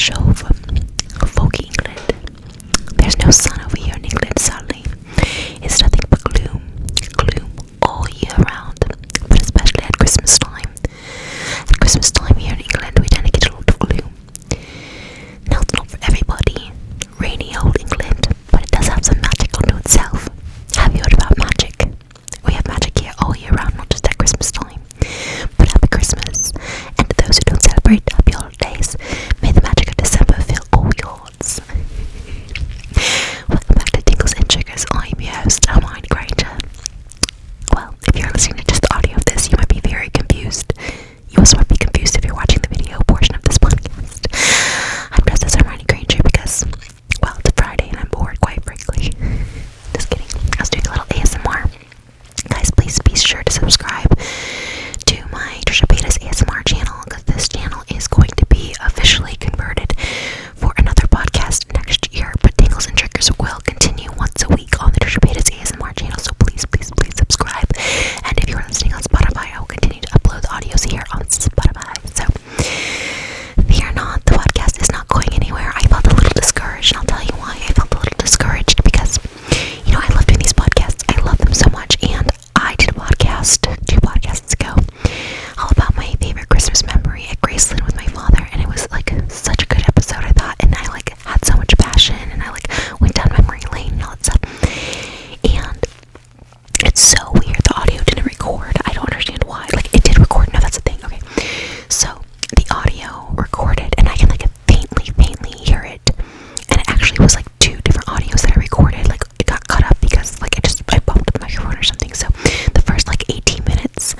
show from folk England. There's no sun over here in England, sadly. It's nothing but gloom all year round, but especially at Christmas time. At Christmas time here in England, we tend to get a lot of gloom. Now, it's not for everybody, rainy old England, but it does have some magic unto itself. Have you heard about magic? We have magic here all year round, not just at Christmas time. But happy Christmas, and to those who don't celebrate, happy holidays. May the magic of December fill all your hearts. Welcome back to Tingles and Triggers. I'm your host, Hermione Granger. Well, if you're listening to just the audio of this, you might be very confused. You also might be confused if you're watching the video portion of this podcast. I'm dressed as Hermione Granger because, well, it's a Friday and I'm bored, quite frankly. Just kidding. I was doing a little ASMR. Guys, please be sure to subscribe to my Trisha Paytas ASMR channel, because this channel is going to be officially converted for another podcast next year. But Tingles and Triggers will continue once a week on the Trisha Paytas ASMR channel, so please subscribe. And if you're listening on Spotify, I will continue to upload the audios here on Spotify. So fear not, the podcast is not going anywhere. I felt a little discouraged, and I'll tell you why I felt a little discouraged, because I love doing these podcasts. I love them so much, and I did a podcast 2 podcasts ago all about my favorite Christmas memory at Graceland with my father, and it was such a good episode, I thought, and I had so much passion, and I went down memory lane and all that stuff. And it's so weird, the audio didn't record. I don't understand why. It did record. No, that's the thing. Okay, so the audio recorded, and I can faintly hear it, and it actually was 2 different audios that I recorded. It got cut up because I bumped the microphone or something. So the first 18 minutes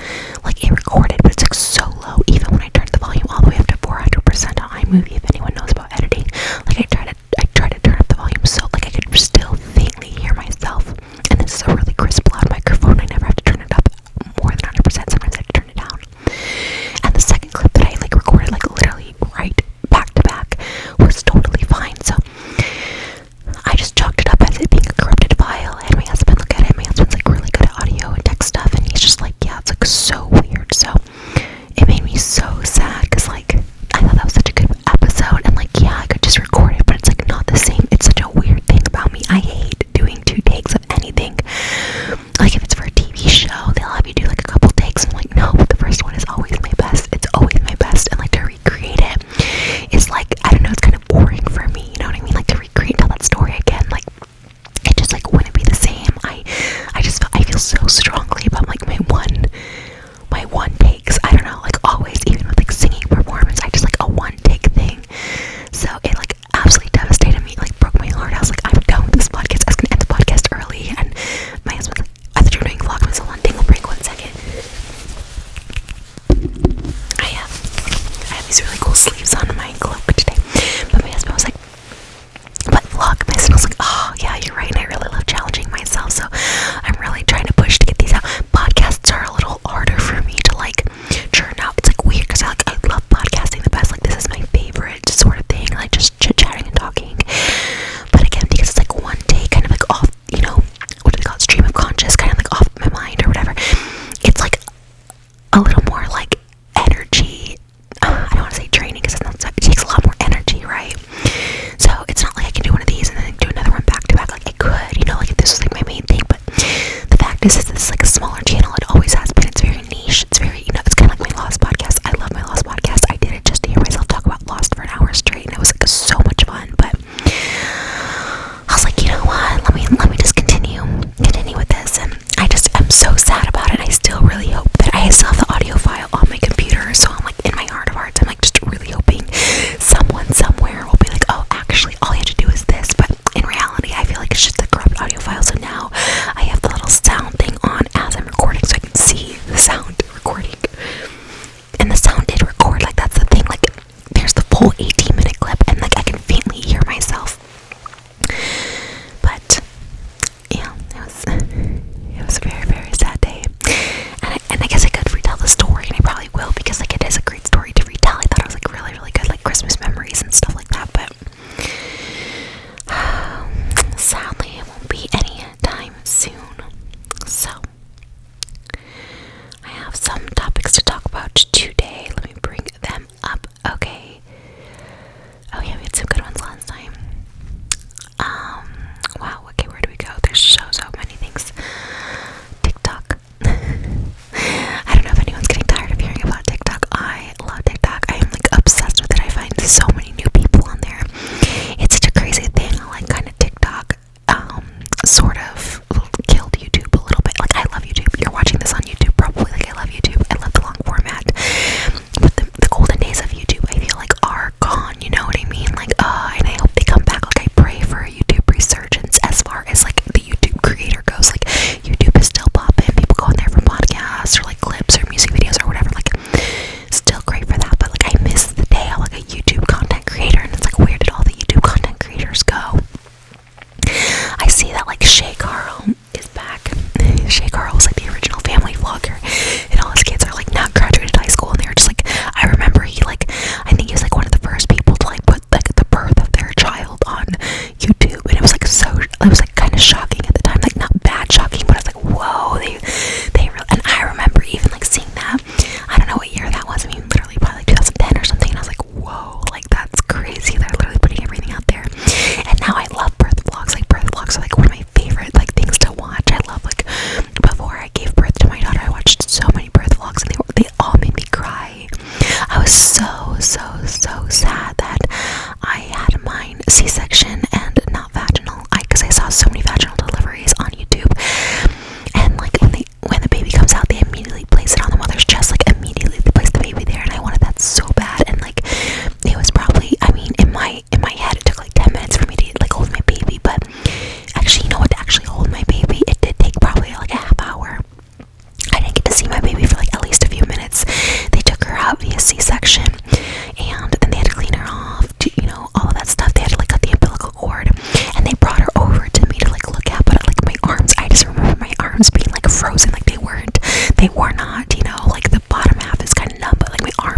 it recorded, but it's so low. Even when I turned the volume all the way up to 400% on iMovie, if anyone knows about editing, I tried to turn up the volume so I could still faintly hear myself. And this is a really crisp, loud microphone. I never have to turn it up more than 100%. Sometimes I have to turn it down. And the second clip that I recorded literally right back to back was totally fine. So I just chalked it up as it being a corrupted file. I had my husband look at it. My husband's really good at audio and tech stuff, and he's just yeah, it's so weird. So it made me so sad, because I thought that was such a good episode, and yeah, I could just record it, but it's not the same. It's such a weird thing about me. I hate doing 2 takes of anything. If it's for a TV show, they'll have you do a couple takes. I'm no, but the first one is always my best. It's always my best, and to recreate it is I don't know, it's kind of boring for me, you know what I mean? To recreate and tell that story again, it just wouldn't be the same. I feel so strongly about my one takes. I don't know, always, even with singing performance, I just a one take thing. So it absolutely devastated me, broke my heart. I was I'm done with this podcast. I was gonna end the podcast early, and my husband's I thought you were doing Vlogmas. Hold on, Dingle break 1 second. I have these really cool sleeves on my cloak today, but my husband was but Vlogmas, and I was oh yeah, you're right, and I really love challenging myself, so I'm really trying to push to get these out. Podcasts are a little harder for me to churn out. It's weird, because I love podcasting the best. This is my favorite sort of thing, just chit-chatting and talking. But again, because it's one take, kind of off, what do they call it, stream of conscious, kind of off my mind or whatever, it's a little more energy. I don't want to say draining, because it takes a lot more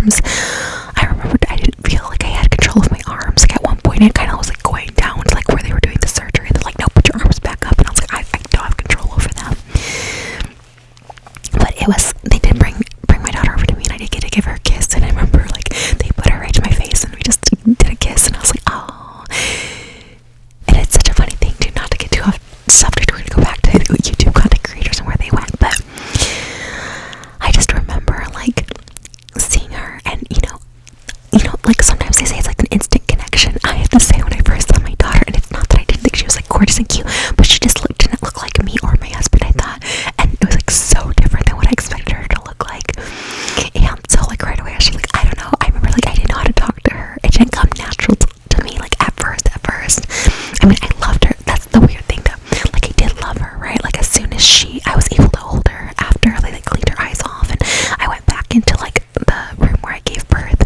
arms. I remember I didn't feel like I had control of my arms. Like at one point it kind of was like going down to like where they were doing the surgery. They're like, no, put your arms back up. And I was like, I don't have control over them. But they did bring my daughter over to me, and I did get to give her a kiss. And I remember like they put her right to my face and we just did a kiss, and I was like, oh. And it's such a funny thing too, not to get too off subject. We're gonna go back to YouTube content creators and where they went, but I just remember like seeing her, and you know, like sometimes they say it's like an instant connection. I have to say, when I first saw my daughter, and it's not that I didn't think she was like gorgeous and cute, but she just didn't look like me or my husband, I thought, and it was like so different than what I expected her to look like. And so like right away I was like, I don't know, I remember like I didn't know how to talk to her. It didn't come natural to me like at first. I mean, I loved her. That's the weird thing though. Like I did love her, right? Like as soon as I was able to hold her after they like cleaned her eyes off, and I went back into like the room where I gave birth.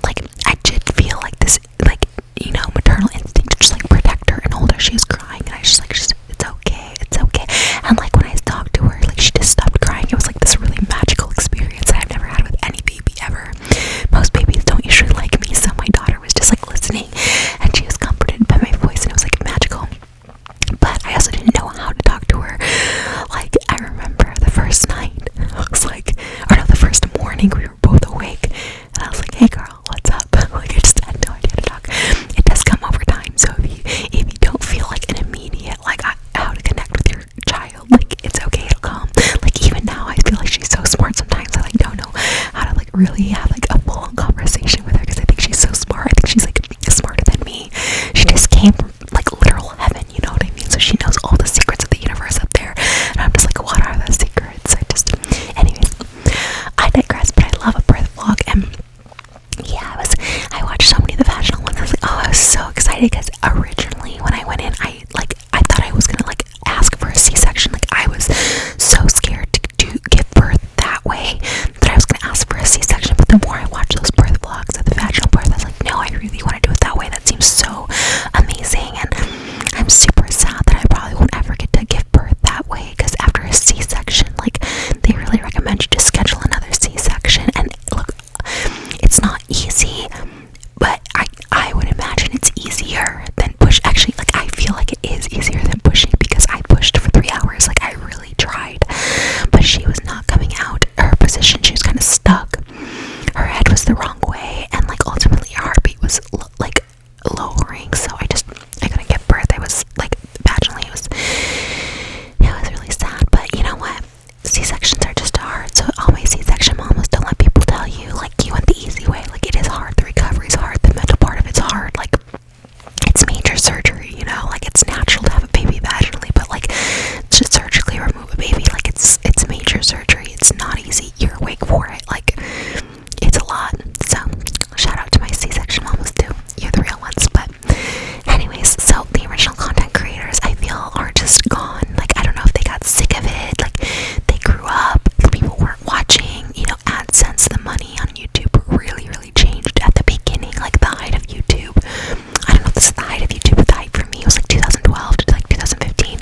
Like I did feel like this, like, you know, maternal instinct to just like protect her and hold her. She was crying, and I was just like, it's okay, it's okay. And like when I talked to her, like she just stopped crying. It was like this really magical experience that I've never had with any baby ever. Most babies don't usually like me, so my daughter was just like listening, and she was comforted by my voice, and it was like magical. But I also didn't know how to talk to her. Like I remember the first night, I was like, or no, the first morning we were both awake, and I was like, hey girl, what's up? Like I just had no idea to talk. It does come over time, so if you don't feel like an immediate like how to connect with your child, like it's okay, it'll come. Like even now I feel like she's so smart sometimes. I like don't know how to like really have like a full-on conversation with her, because I think she's so smart. I think she's like smarter than me. She just came from like literal heaven, you know what I mean? So she knows all the secrets of the universe up there, and I'm just like, what are the secrets? Anyways, I digress. But I love a birth vlog, and yeah, I watched so many of the vaginal ones. I was like, oh, I was so excited, because originally when I went in, I thought I was gonna like ask for a C-section. Like I was so scared to give birth that way that I was gonna ask for a C-section. But the more I watched those birth vlogs of the vaginal birth, I was like, no, I really want to do it that way. That seems so amazing, and I'm super sad that I probably won't ever get to give birth that way, because after a C-section, like they really recommend you to schedule another C-section. And look, it's not easy, but I would imagine it's easier than push. Actually, like I feel like it is easier than pushing, because I pushed for 3 hours. Like I really tried, but she was not coming out. Her position, she was kind of stuck. Her head was the wrong way, and like ultimately her heartbeat was like lowering. So I couldn't give birth. I was like vaginally, it was really sad. But you know what? C-sections are just hard. So all my C-section mamas, don't let people tell you like you went the easy way. Like it is hard. The recovery is hard. The mental part of it's hard. Like it's major surgery, you know. Like it's natural to have a baby vaginally, but like to surgically remove a baby, like it's major surgery. It's not easy. You're awake for it. Like it's a lot. So shout out to my C-section mamas too. You're the real ones. But anyways, so the original content creators, I feel, are just gone. Like I don't know if they got sick of it. Like they grew up. People weren't watching. You know, AdSense, the money on YouTube really, really changed at the beginning. Like the height of YouTube. I don't know if this is the height of YouTube, but the height for me was like 2012 to like 2015.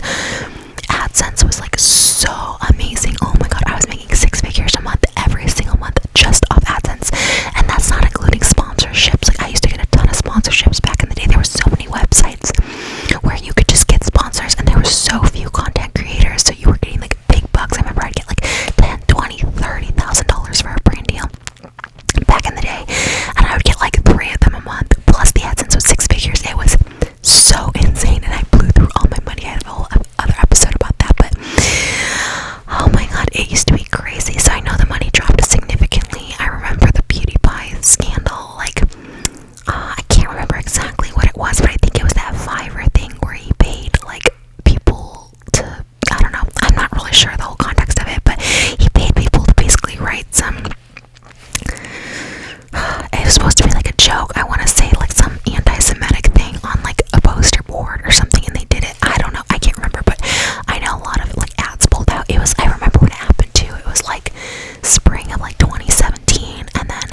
AdSense was like so amazing. Oh my god, I was making 6 figures a month every single month just off AdSense, and that's not including sponsorships. Like I used to get a ton of sponsorships back in the day. There were so many websites where you could just get sponsors, and there were so few content creators, so you were getting like big bucks. I remember I'd get like $10, $20, $30,000 for a brand deal back in the day, and I would get like 3 of them a month, plus the AdSense was 6 figures. It was so insane, and I blew through all my money. I had a whole other episode about that, but oh my god, it used to be crazy. So I know the money dropped significantly. I remember the PewDiePie scandal. Like I can't remember exactly what it was, but I think it was that Fiverr thing where he paid like people to, I don't know, I'm not really sure the whole context of it, but he paid people to basically write some, it was supposed to be like a joke, I want to say like some anti-Semitic thing on like a poster board or something, and they did it. I don't know, I can't remember, but I know a lot of like ads pulled out. I remember when it happened too. It was like spring of like 2017, and then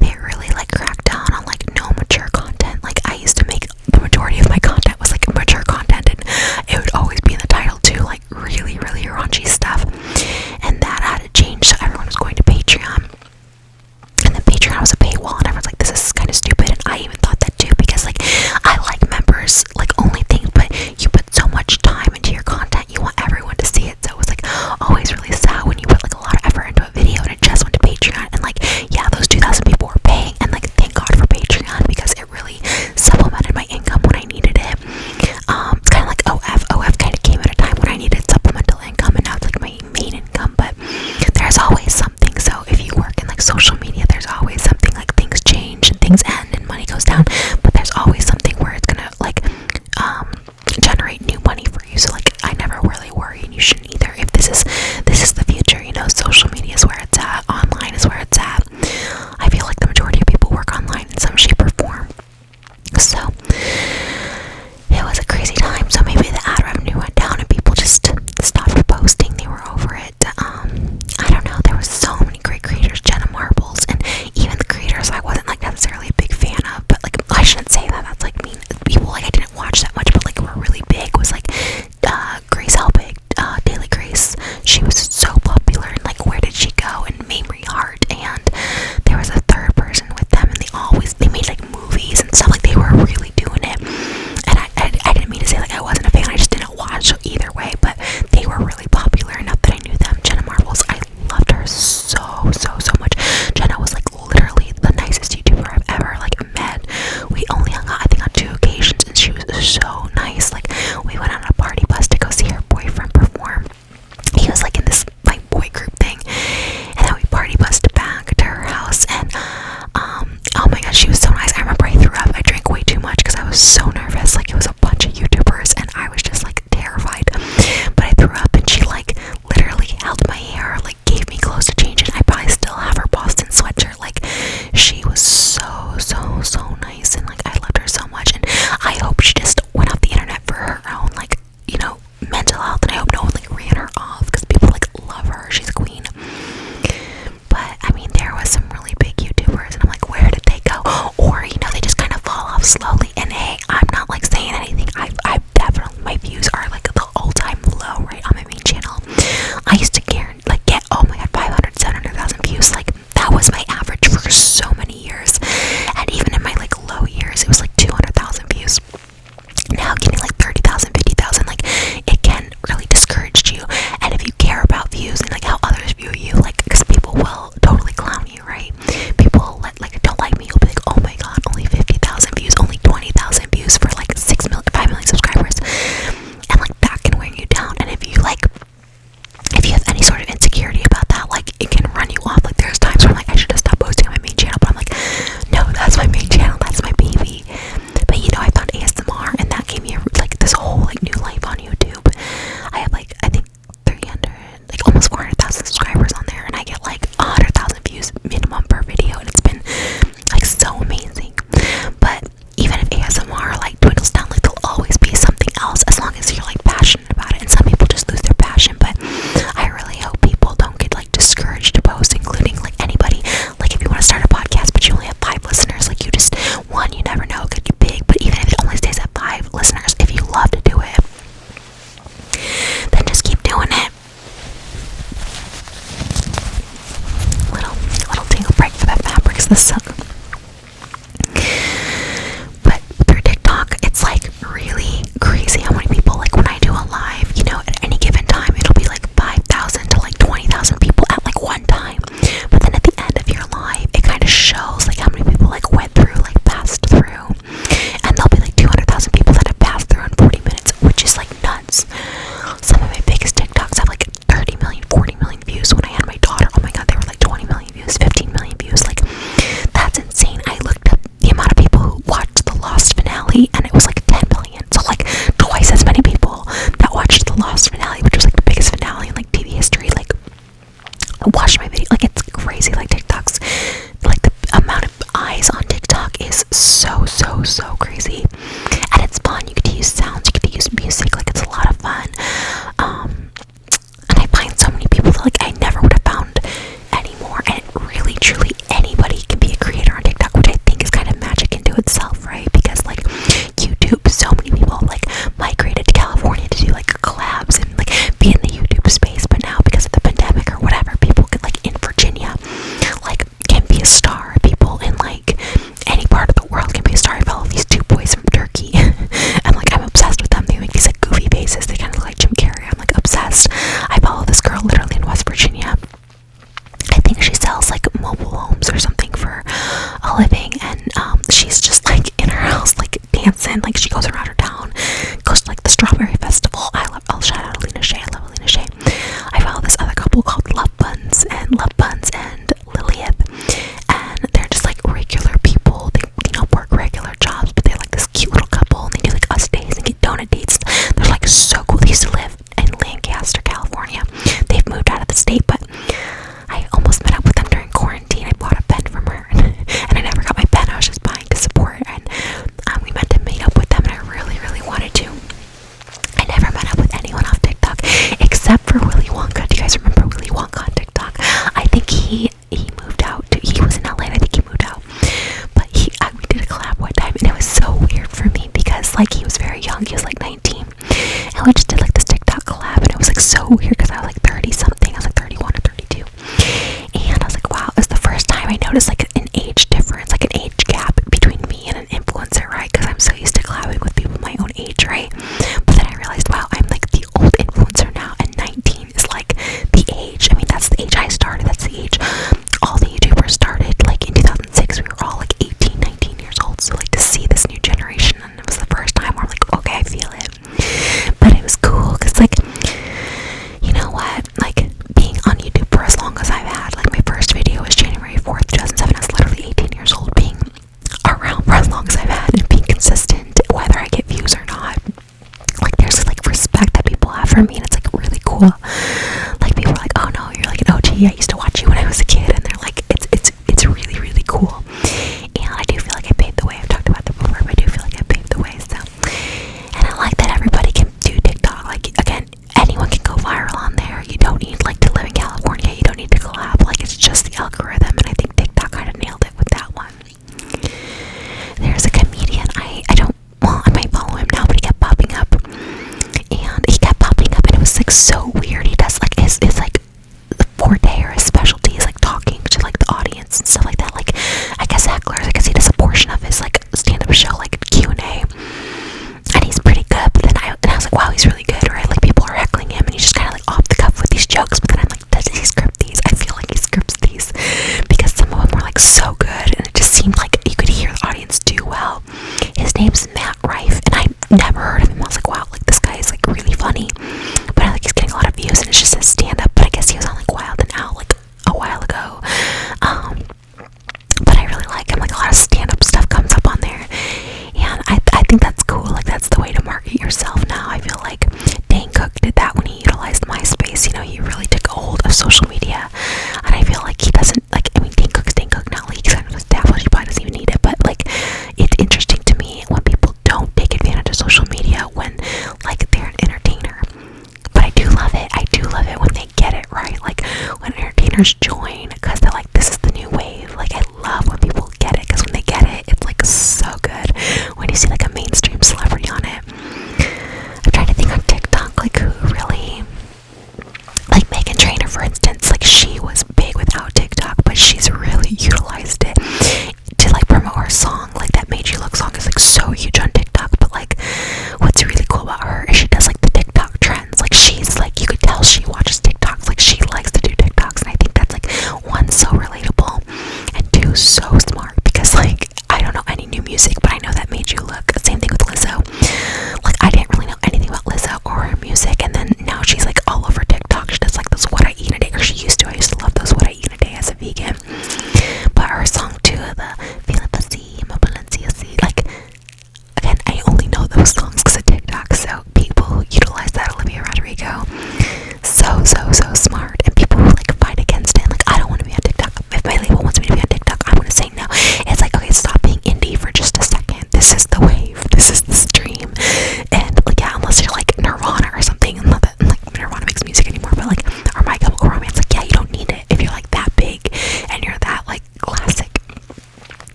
they really like cracked down on like no mature content. Like I used to make, the majority of my content was like mature content, and it would always be in the title too, like really, really raunchy stuff. And that had to change, so everyone was going to Patreon. And then Patreon things end and money goes down, but there's always something where it's gonna like generate new money for you. So like I never really worry, and you shouldn't either. If this is the future, you know, social media is where it's at, online is where it's at. I feel like the majority of people work online in some shape or form. So it was a crazy time. So maybe the ad revenue went down and people just stopped posting. They were over it. I don't know. There was so many great creators, Jenna Marbles, and even the creators I wasn't like necessarily a big fan of. But like I shouldn't say that. That's like mean. People like I didn't watch that much, but like were really big. Was like Grace Helbig, Daily Grace. She was so popular, and like where did she go? And Mamrie Hart, and there was a third person with them, and they made like movies and stuff. Like they were really doing it. And I didn't mean to say like I wasn't a fan. I just didn't watch either way. But they were really popular enough that I knew them. Jenna Marbles, I loved her so much. Jenna was like literally the nicest YouTuber I've ever like met. We only hung out I think on 2 occasions, and she was so nice. Like we went on a party bus to go see her boyfriend perform. He was like in this like boy group thing, and then we party bused back to her house, and oh my god, she was so nice. I remember I threw up. I drank way too much because I was so nervous. Like it was a bunch of YouTubers, and I was just like terrified. But I threw up, and she like literally held my hair, like gave me clothes to change in. I probably still have her Boston sweatshirt. Like she was so nice, and like I loved her so much. And I hope she just went off the internet for her own like, you know, mental health, and I hope no one like ran her off because people like love her. She's a queen. But I mean, there was some really big YouTubers, and I'm like, where did they go? Or you know, they just kind of fall off slowly. And hey, I'm not like saying anything. I definitely, my views are like the all-time low right on my main channel. I used to get oh my god, 500, 700,000 views. Like that was my average for so many years. And even in my like low years, it was like 200,000 views. Now getting like 30,000, 50,000, like it can really discourage you. And if you care about views and like how others view you, like because people will totally clown you, right? People like don't like me, you'll be like, oh my god, only 50,000 views, only 20,000 views for like 6 million, 5 million subscribers, and like that can wear you down. And if you have any sort of insecurity about that, like it can run you off. Like there's times where I'm like, I should have stopped posting on my main channel, but I'm like, no, that's my main channel, that's my baby. But you know, I found ASMR, and that gave me like this whole like new life on YouTube. I have like I think 300, like almost 400,000 subscribers on there, and I get like 100,000 views minimum per video, and it's been like so amazing. But even if ASMR like dwindles down, like there'll always be something else as long as you're like passionate about it. And some people just lose their passion, but I really hope people don't get like discouraged to post, including like anybody. Like if you want to start a podcast but you only have 5 listeners, like you never know, it could get big. But even if it only stays at 5 listeners, if you love to do it, then just keep doing it. Little tingle break for that fabrics, the silk. But through TikTok, it's like really crazy how many people, like when I do a live, you know, at any given time, it'll be like 5,000 to like 20,000 people at like one time. But then at the end of your live, it kind of shows like how many people like went through, like passed through. And there'll be like 200,000 people that have passed through in 40 minutes, which is like nuts. Some of my biggest TikToks have like 30 million, 40 million views. When I had my daughter, oh my god, they were like 20 million views, 15 million views. Like that's I noticed like an age difference, like an age gap between me and an influencer, right? Because I'm so used to collabing with people my own age, right? But then I realized, wow, I'm like the old influencer now, and 19 is like the age. I mean, that's the age I started. That's the age all the YouTubers started. Like in 2006, we were all like 18, 19 years old. So like to see this new generation, and it was the first time where I'm like, okay, I feel it. But it was cool because like, you know what? Like being on YouTube for as long as I've had, like my first video was January 4th, 2007. I was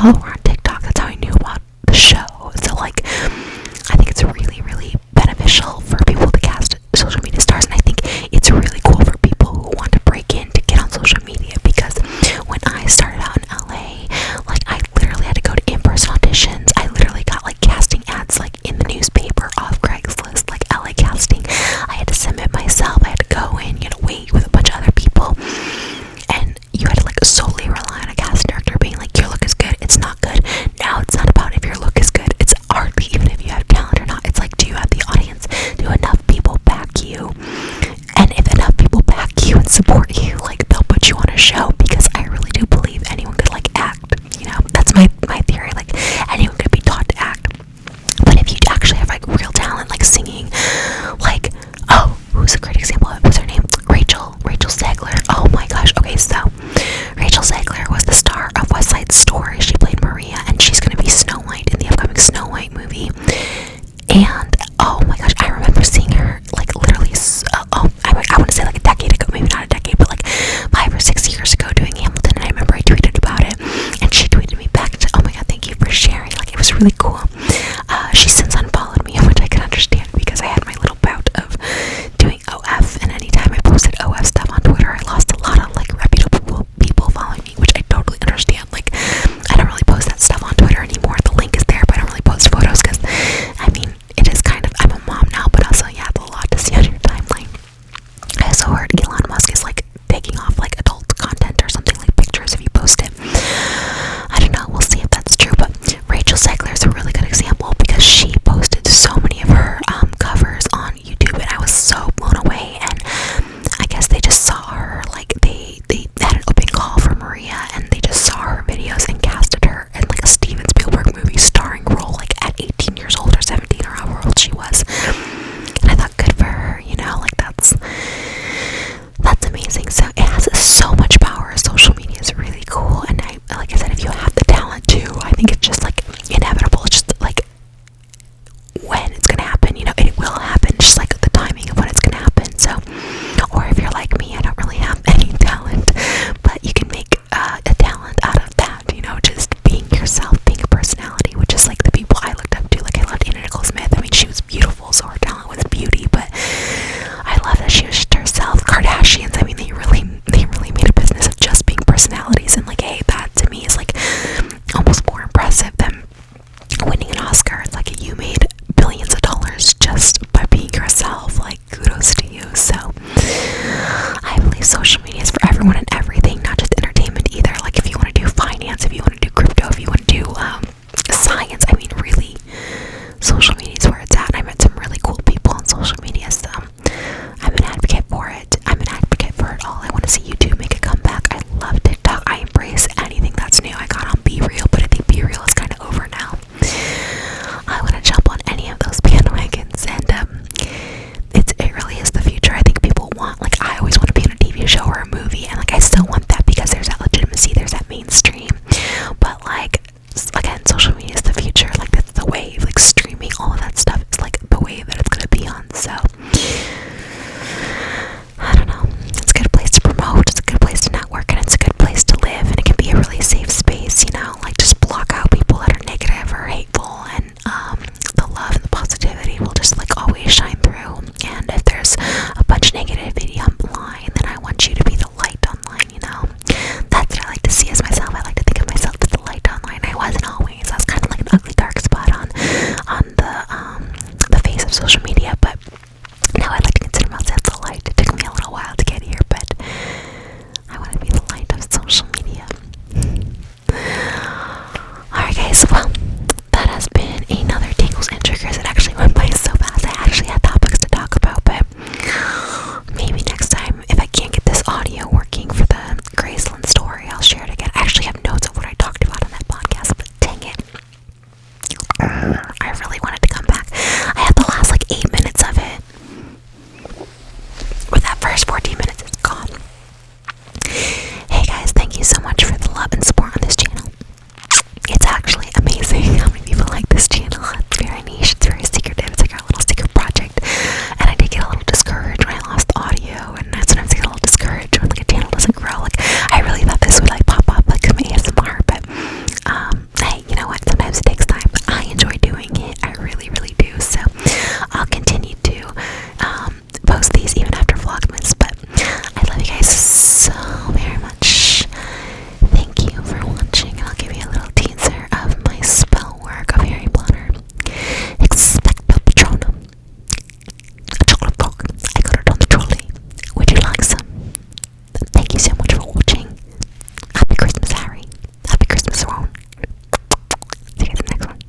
follow her on TikTok. That's how I knew about the show. So like, I think it's really, really beneficial for people to cast social media stars, and I think it's really cool for people who want to break in to get on social media, because when I started out in LA, like I literally had to go to in-person auditions. I literally got like casting ads like in the newspaper off Craigslist, like LA casting. I had to submit myself. I had to go in, you know, wait with a bunch of other people, and you had to like solely rely on a casting director being like, your look is good, it's not good. Now it's not about if your look is good, it's hardly even if you have talent or not. It's like, do you have the audience? Do enough people back you? And if enough people back you and support you, like they'll put you on a show, because I really do believe anyone could like act, you know. That's my theory. Like anyone could be taught to act, but if you actually have like real talent, like singing, like, oh, who's a great example of it? What's her name? Rachel Zegler. Oh my gosh. Okay, so Rachel Zegler was the star of West Side Story. She played Maria, and she's gonna be Snow White in the upcoming Snow White movie. And oh my gosh, I remember seeing her like literally, I want to say like a decade ago, maybe not a decade, but like 5 or 6 years ago, doing Hamilton. And I remember I tweeted about it, and she tweeted me back to, oh my god, thank you for sharing. Like it was really cool.